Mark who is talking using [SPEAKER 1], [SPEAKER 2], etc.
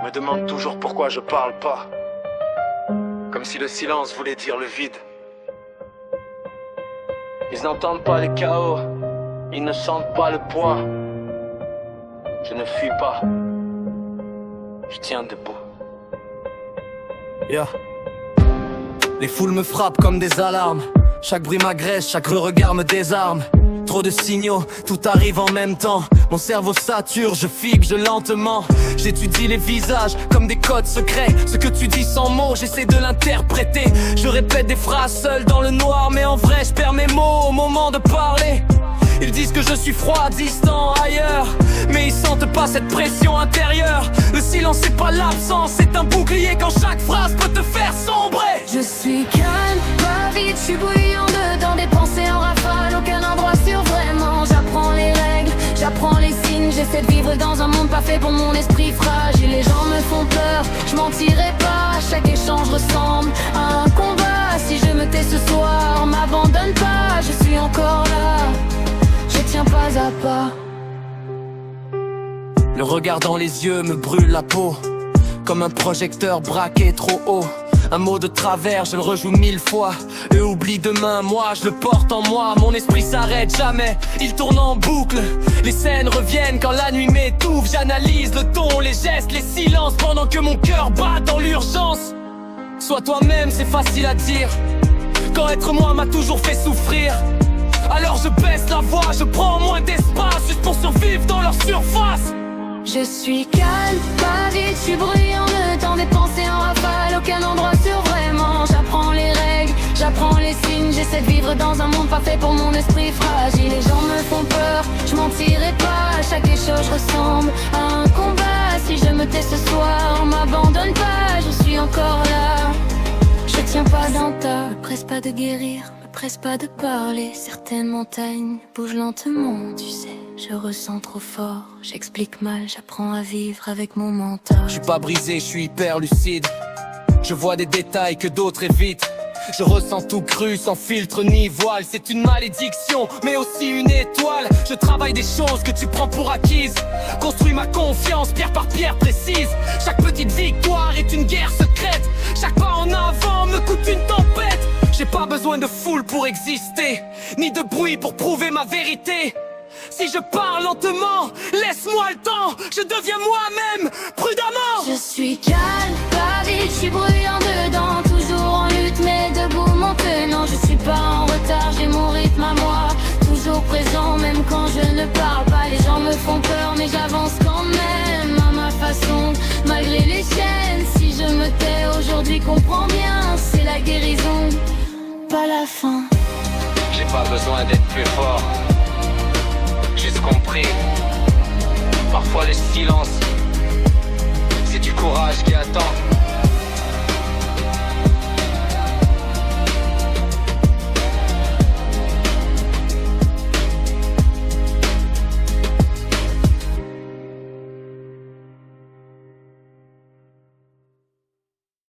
[SPEAKER 1] me demande toujours pourquoi je parle pas. Comme si le silence voulait dire le vide. Ils n'entendent pas les chaos, ils ne sentent pas le poids. Je ne fuis pas, je tiens debout.
[SPEAKER 2] Yeah. Les foules me frappent comme des alarmes. Chaque bruit m'agresse, chaque regard me désarme. Trop de signaux, tout arrive en même temps. Mon cerveau sature, je fixe lentement. J'étudie les visages comme des codes secrets. Ce que tu dis sans mots, j'essaie de l'interpréter. Je répète des phrases seul dans le noir, mais en vrai je perds mes mots au moment de parler. Ils disent que je suis froid, distant, ailleurs, mais ils sentent pas cette pression intérieure. Le silence c'est pas l'absence, c'est un bouclier quand chaque phrase peut te faire sombrer.
[SPEAKER 3] Je suis calme, pas vite, je suis bouillant dedans. Des pensées en rafale, aucun endroit sûr vraiment. J'apprends les règles, j'apprends les signes. J'essaie de vivre dans un monde pas fait pour mon esprit fragile. Les gens me font peur, je mentirai pas. Chaque échange ressemble à un combat. Si je me tais ce soir, m'abandonne pas. Je suis encore là, je tiens pas à pas.
[SPEAKER 2] Le regard dans les yeux me brûle la peau, comme un projecteur braqué trop haut. Un mot de travers, je le rejoue 1000 fois. Eux oublient demain, moi je le porte en moi. Mon esprit s'arrête jamais, il tourne en boucle. Les scènes reviennent quand la nuit m'étouffe. J'analyse le ton, les gestes, les silences, pendant que mon cœur bat dans l'urgence. Sois toi-même, c'est facile à dire, quand être moi m'a toujours fait souffrir. Alors je baisse la voix, je prends moins d'espace, juste pour survivre dans leur surface.
[SPEAKER 3] Je suis calme, pas vite, je suis bruyant dedans. Des pensées en rafale, aucun endroit sûr vraiment. J'apprends les règles, j'apprends les signes. J'essaie de vivre dans un monde pas fait pour mon esprit fragile. Les gens me font peur, je mentirai pas. Chaque échange ressemble à un combat. Si je me tais ce soir, m'abandonne pas. Je suis encore là, je tiens pas d'un tas. Me presse pas de guérir, me presse pas de parler. Certaines montagnes bougent lentement, tu sais. Je ressens trop fort, j'explique mal, j'apprends à vivre avec mon mental.
[SPEAKER 2] Je suis pas brisé, je suis hyper lucide. Je vois des détails que d'autres évitent. Je ressens tout cru, sans filtre ni voile. C'est une malédiction, mais aussi une étoile. Je travaille des choses que tu prends pour acquises. Construis ma confiance, pierre par pierre précise. Chaque petite victoire est une guerre secrète. Chaque pas en avant me coûte une tempête. J'ai pas besoin de foule pour exister, ni de bruit pour prouver ma vérité. Si je parle lentement, laisse-moi le temps, je deviens moi-même, prudemment.
[SPEAKER 3] Je suis calme, pas vite, je suis bruyant dedans. Toujours en lutte, mais debout mon tenant. Je suis pas en retard, j'ai mon rythme à moi. Toujours présent, même quand je ne parle pas. Les gens me font peur, mais j'avance quand même à ma façon, malgré les chaînes. Si je me tais aujourd'hui, comprends bien, c'est la guérison, pas la fin.
[SPEAKER 1] J'ai pas besoin d'être plus fort, juste compris. Parfois le silence